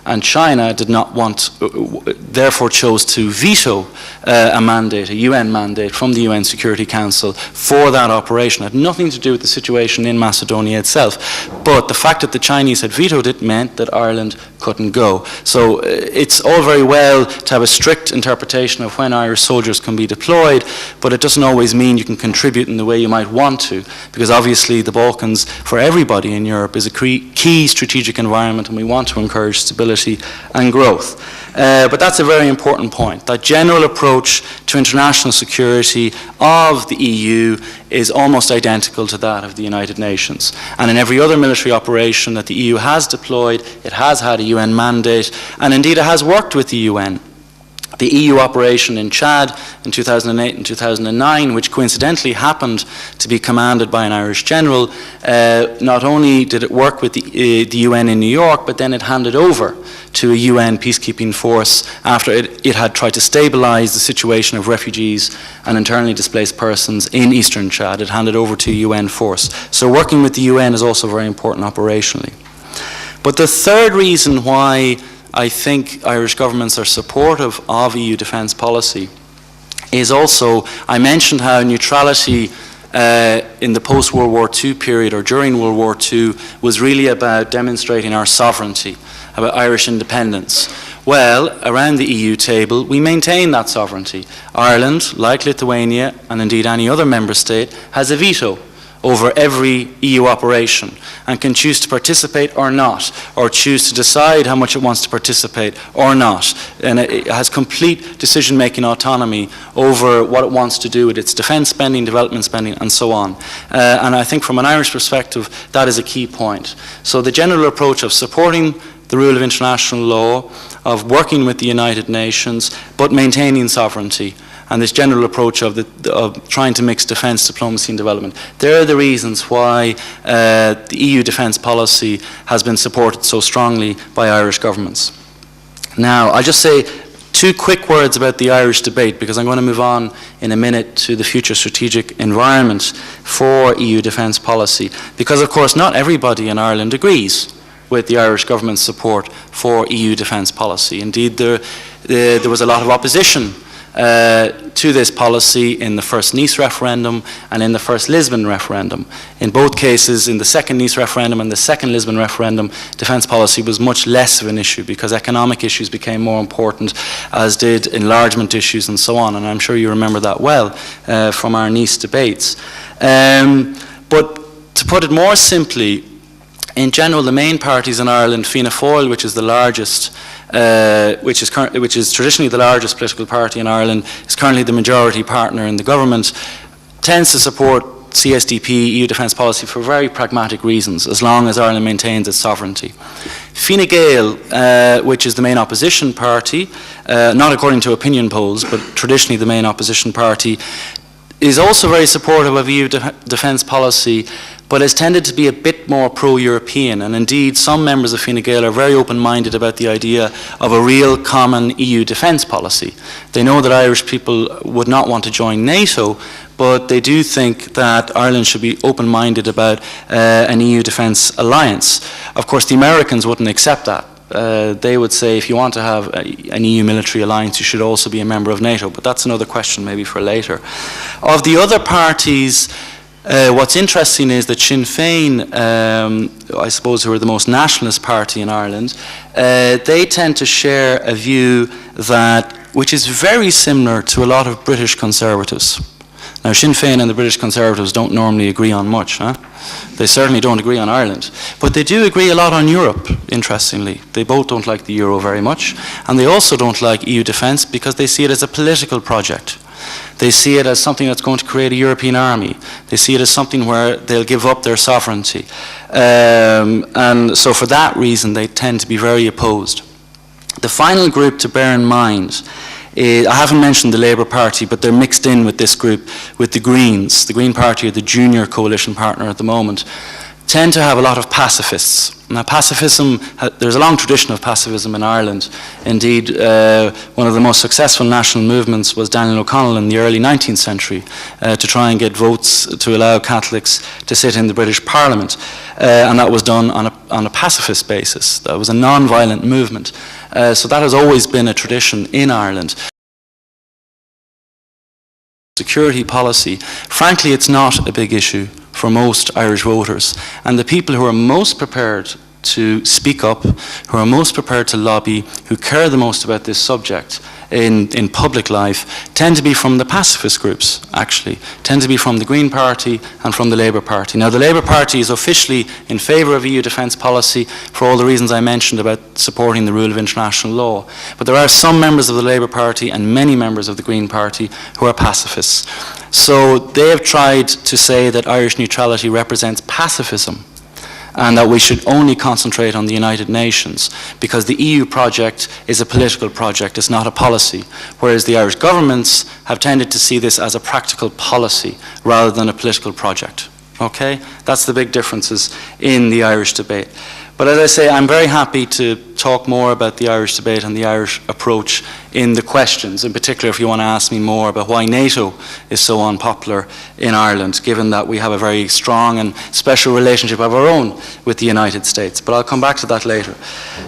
and China did not want, therefore chose to veto a mandate, a UN mandate from the UN Security Council for that operation. It had nothing to do with the situation in Macedonia itself, but the fact that the Chinese had vetoed it meant that Ireland couldn't go. So it's all very well to have a strict interpretation of when Irish soldiers can be deployed, but it doesn't always mean you can contribute in the way you might want to, because obviously the Balkans, for everybody in Europe, is a key strategic environment, and we want to encourage stability and growth. But that's a very important point. That general approach to international security of the EU is almost identical to that of the United Nations. And in every other military operation that the EU has deployed, it has had a UN mandate, and indeed it has worked with the UN. The EU operation in Chad in 2008 and 2009, which coincidentally happened to be commanded by an Irish general, not only did it work with the UN in New York, but then it handed over to a UN peacekeeping force after it had tried to stabilize the situation of refugees and internally displaced persons in eastern Chad. It handed over to a UN force. So working with the UN is also very important operationally. But the third reason why I think Irish governments are supportive of EU defence policy is also, I mentioned how neutrality in the post-World War II period or during World War II was really about demonstrating our sovereignty, about Irish independence. Well, around the EU table, we maintain that sovereignty. Ireland, like Lithuania, and indeed any other member state, has a veto over every EU operation and can choose to participate or not, or choose to decide how much it wants to participate or not. And it has complete decision-making autonomy over what it wants to do with its defence spending, development spending, and so on. And I think from an Irish perspective, that is a key point. So the general approach of supporting the rule of international law, of working with the United Nations, but maintaining sovereignty, and this general approach of trying to mix defence, diplomacy and development. There are the reasons why the EU defence policy has been supported so strongly by Irish governments. Now, I'll just say two quick words about the Irish debate, because I'm going to move on in a minute to the future strategic environment for EU defence policy. Because, of course, not everybody in Ireland agrees with the Irish government's support for EU defence policy. Indeed, there was a lot of opposition to this policy in the first Nice referendum and in the first Lisbon referendum. In both cases, in the second Nice referendum and the second Lisbon referendum, defence policy was much less of an issue because economic issues became more important, as did enlargement issues and so on, and I'm sure you remember that well from our Nice debates. But to put it more simply, in general, the main parties in Ireland, Fianna Fáil, which is the largest, which is traditionally the largest political party in Ireland, is currently the majority partner in the government, tends to support CSDP, EU defence policy, for very pragmatic reasons, as long as Ireland maintains its sovereignty. Fine Gael, which is the main opposition party, not according to opinion polls, but traditionally the main opposition party, is also very supportive of EU defence policy, but has tended to be a bit more pro-European, and indeed some members of Fine Gael are very open-minded about the idea of a real common EU defence policy. They know that Irish people would not want to join NATO, but they do think that Ireland should be open-minded about an EU defence alliance. Of course, the Americans wouldn't accept that. They would say if you want to have an EU military alliance, you should also be a member of NATO, but that's another question maybe for later. Of the other parties, what's interesting is that Sinn Féin, I suppose, who are the most nationalist party in Ireland, they tend to share a view which is very similar to a lot of British Conservatives. Now, Sinn Féin and the British Conservatives don't normally agree on much. They certainly don't agree on Ireland. But they do agree a lot on Europe, interestingly. They both don't like the euro very much. And they also don't like EU defence because they see it as a political project. They see it as something that's going to create a European army. They see it as something where they'll give up their sovereignty. And so for that reason, they tend to be very opposed. The final group to bear in mind, I haven't mentioned the Labour Party, but they're mixed in with this group, with the Greens. The Green Party are the junior coalition partner at the moment, tend to have a lot of pacifists. Now, pacifism, there's a long tradition of pacifism in Ireland. Indeed, one of the most successful national movements was Daniel O'Connell in the early 19th century to try and get votes to allow Catholics to sit in the British Parliament. And that was done on a pacifist basis. That was a non-violent movement. So that has always been a tradition in Ireland. Security policy, frankly, it's not a big issue for most Irish voters. And the people who are most prepared to speak up, who are most prepared to lobby, who care the most about this subject in public life, tend to be from the pacifist groups, actually, tend to be from the Green Party and from the Labour Party. Now, the Labour Party is officially in favour of EU defence policy for all the reasons I mentioned about supporting the rule of international law. But there are some members of the Labour Party and many members of the Green Party who are pacifists. So they have tried to say that Irish neutrality represents pacifism, and that we should only concentrate on the United Nations because the EU project is a political project, it's not a policy, whereas the Irish governments have tended to see this as a practical policy rather than a political project. Okay? That's the big differences in the Irish debate. But as I say, I'm very happy to talk more about the Irish debate and the Irish approach in the questions, in particular if you want to ask me more about why NATO is so unpopular in Ireland, given that we have a very strong and special relationship of our own with the United States. But I'll come back to that later.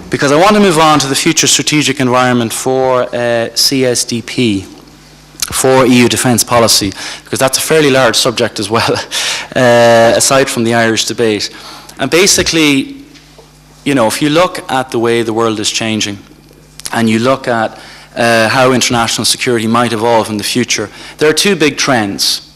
Because I want to move on to the future strategic environment for CSDP, for EU defence policy, because that's a fairly large subject as well, aside from the Irish debate. And basically, you know, if you look at the way the world is changing and you look at how international security might evolve in the future, there are two big trends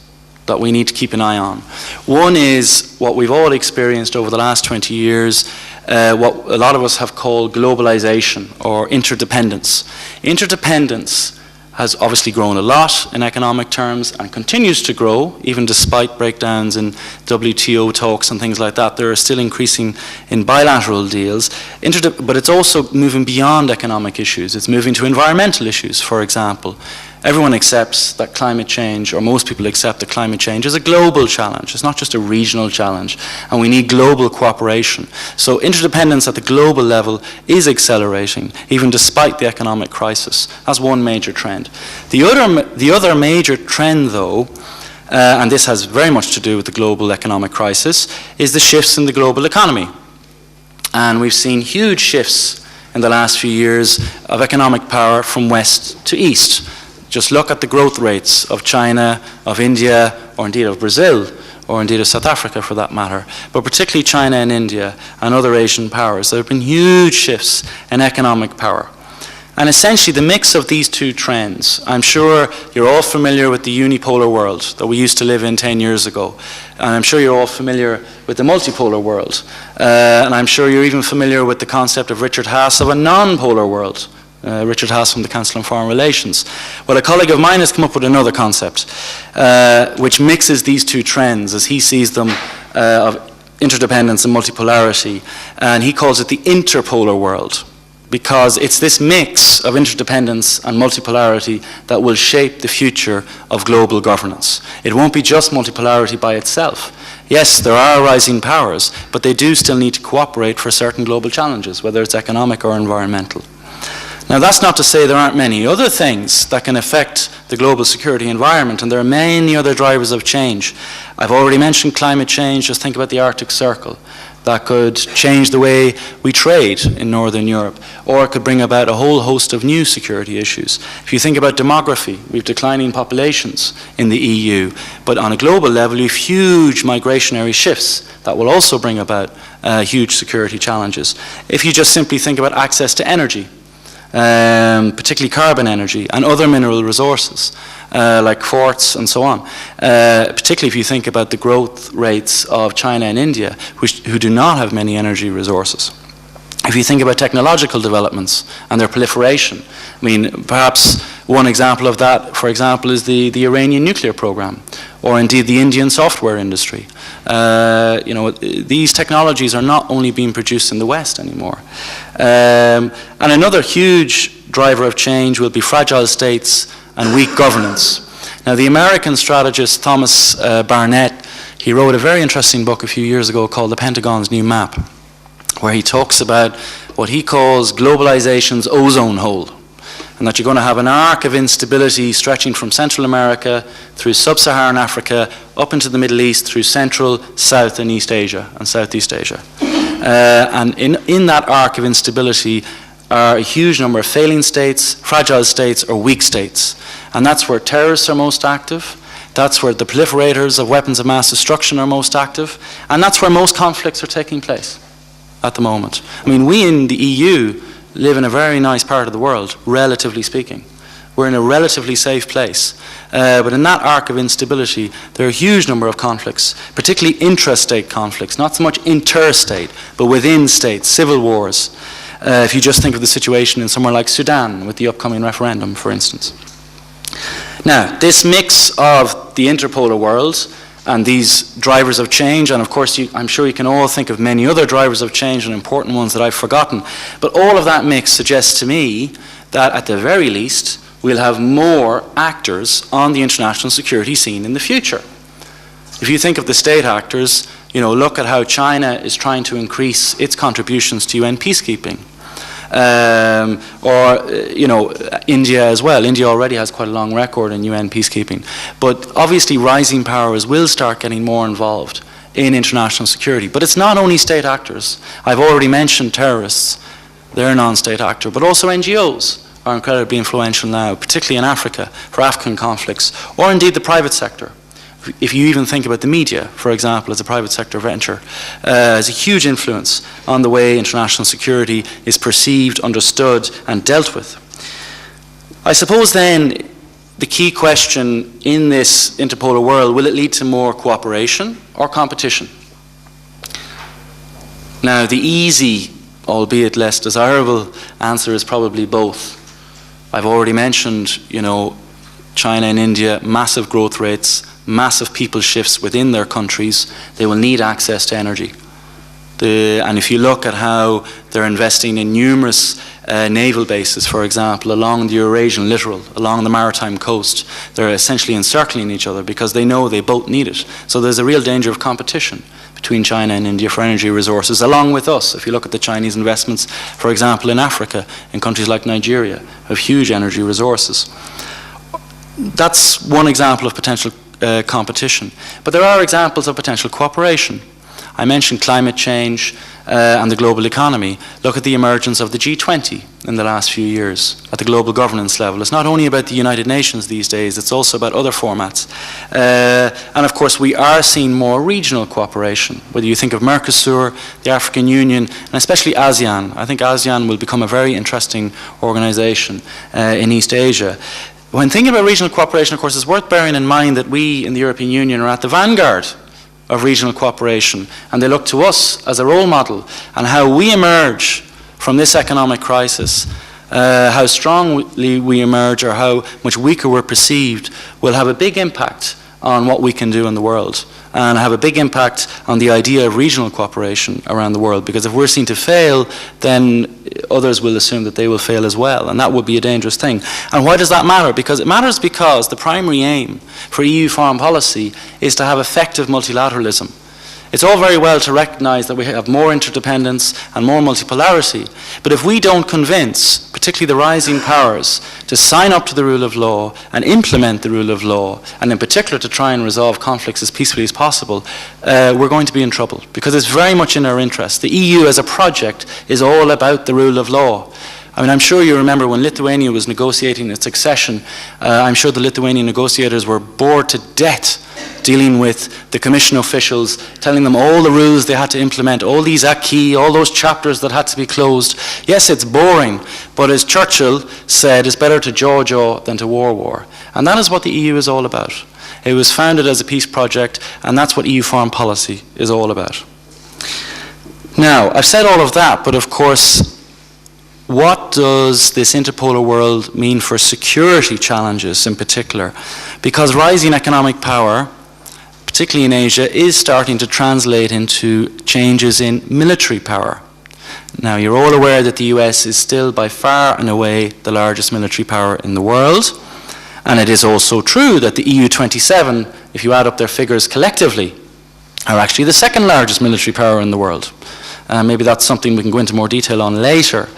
that we need to keep an eye on. One is what we've all experienced over the last 20 years, what a lot of us have called globalization or interdependence. Interdependence has obviously grown a lot in economic terms and continues to grow, even despite breakdowns in WTO talks and things like that. There are still increasing in bilateral deals, but it's also moving beyond economic issues. It's moving to environmental issues, for example. Everyone accepts that climate change, or most people accept that climate change is a global challenge. It's not just a regional challenge, and we need global cooperation. So interdependence at the global level is accelerating, even despite the economic crisis. That's one major trend. The other major trend, though, and this has very much to do with the global economic crisis, is the shifts in the global economy. And we've seen huge shifts in the last few years of economic power from west to east. Just look at the growth rates of China, of India, or indeed of Brazil, or indeed of South Africa for that matter, but particularly China and India and other Asian powers. There have been huge shifts in economic power. And essentially the mix of these two trends, I'm sure you're all familiar with the unipolar world that we used to live in 10 years ago. And I'm sure you're all familiar with the multipolar world. And I'm sure you're even familiar with the concept of Richard Haas of a non-polar world. Richard Haas from the Council on Foreign Relations. Well, a colleague of mine has come up with another concept which mixes these two trends as he sees them of interdependence and multipolarity, and he calls it the interpolar world, because it's this mix of interdependence and multipolarity that will shape the future of global governance. It won't be just multipolarity by itself. Yes, there are rising powers, but they do still need to cooperate for certain global challenges, whether it's economic or environmental. Now, that's not to say there aren't many other things that can affect the global security environment, and there are many other drivers of change. I've already mentioned climate change. Just think about the Arctic Circle. That could change the way we trade in Northern Europe, or it could bring about a whole host of new security issues. If you think about demography, we have declining populations in the EU, but on a global level, you have huge migrationary shifts that will also bring about huge security challenges. If you just simply think about access to energy, particularly carbon energy and other mineral resources like quartz and so on, particularly if you think about the growth rates of China and India, who do not have many energy resources. If you think about technological developments and their proliferation, I mean, perhaps one example of that, for example, is the Iranian nuclear program, or indeed the Indian software industry. You know, these technologies are not only being produced in the West anymore. And another huge driver of change will be fragile states and weak governance. Now, the American strategist Thomas Barnett, he wrote a very interesting book a few years ago called The Pentagon's New Map. where he talks about what he calls globalization's ozone hole, and that you're going to have an arc of instability stretching from Central America through Sub-Saharan Africa up into the Middle East through Central, South and East Asia and Southeast Asia. And in that arc of instability are a huge number of failing states, fragile states or weak states. And that's where terrorists are most active. That's where the proliferators of weapons of mass destruction are most active. And that's where most conflicts are taking place at the moment. I mean, we in the EU live in a very nice part of the world, relatively speaking. We're in a relatively safe place. But in that arc of instability, there are a huge number of conflicts, particularly intrastate conflicts, not so much interstate, but within states, civil wars. If you just think of the situation in somewhere like Sudan with the upcoming referendum, for instance. Now, this mix of the interpolar world and these drivers of change, and of course I'm sure you can all think of many other drivers of change and important ones that I've forgotten, but all of that mix suggests to me that at the very least we'll have more actors on the international security scene in the future. If you think of the state actors, you know, look at how China is trying to increase its contributions to UN peacekeeping. You know, India as well. India already has quite a long record in UN peacekeeping. But obviously rising powers will start getting more involved in international security. But it's not only state actors. I've already mentioned terrorists. They're a non-state actor. But also NGOs are incredibly influential now, particularly in Africa, for African conflicts, or indeed the private sector. If you even think about the media, for example, as a private sector venture, has a huge influence on the way international security is perceived, understood, and dealt with. I suppose then the key question in this interpolar world, will it lead to more cooperation or competition? Now, the easy, albeit less desirable, answer is probably both. I've already mentioned, you know, China and India, massive growth rates, massive people shifts within their countries. They will need access to energy. And if you look at how they're investing in numerous naval bases, for example, along the Eurasian littoral, along the maritime coast, they're essentially encircling each other because they know they both need it. So there's a real danger of competition between China and India for energy resources, along with us. If you look at the Chinese investments, for example, in Africa, in countries like Nigeria, have huge energy resources. That's one example of potential competition. But there are examples of potential cooperation. I mentioned climate change and the global economy. Look at the emergence of the G20 in the last few years at the global governance level. It's not only about the United Nations these days, it's also about other formats. And of course we are seeing more regional cooperation, whether you think of Mercosur, the African Union, and especially ASEAN. I think ASEAN will become a very interesting organization in East Asia. When thinking about regional cooperation, of course, it's worth bearing in mind that we in the European Union are at the vanguard of regional cooperation, and they look to us as a role model, and how we emerge from this economic crisis, how strongly we emerge or how much weaker we're perceived will have a big impact on what we can do in the world, and have a big impact on the idea of regional cooperation around the world, because if we're seen to fail, then others will assume that they will fail as well, and that would be a dangerous thing. And why does that matter? Because it matters because the primary aim for EU foreign policy is to have effective multilateralism. It's all very well to recognize that we have more interdependence and more multipolarity, but if we don't convince, particularly the rising powers, to sign up to the rule of law and implement the rule of law, and in particular to try and resolve conflicts as peacefully as possible, we're going to be in trouble, because it's very much in our interest. The EU as a project is all about the rule of law. I mean, I'm sure you remember when Lithuania was negotiating its accession, I'm sure the Lithuanian negotiators were bored to death dealing with the Commission officials, telling them all the rules they had to implement, all these acquis, all those chapters that had to be closed. Yes, it's boring, but as Churchill said, it's better to jaw than to war. And that is what the EU is all about. It was founded as a peace project, and that's what EU foreign policy is all about. Now, I've said all of that, but of course, what does this interpolar world mean for security challenges in particular? Because rising economic power, particularly in Asia, is starting to translate into changes in military power. Now, you're all aware that the US is still by far and away the largest military power in the world. And it is also true that the EU27, if you add up their figures collectively, are actually the second largest military power in the world. Maybe that's something we can go into more detail on later.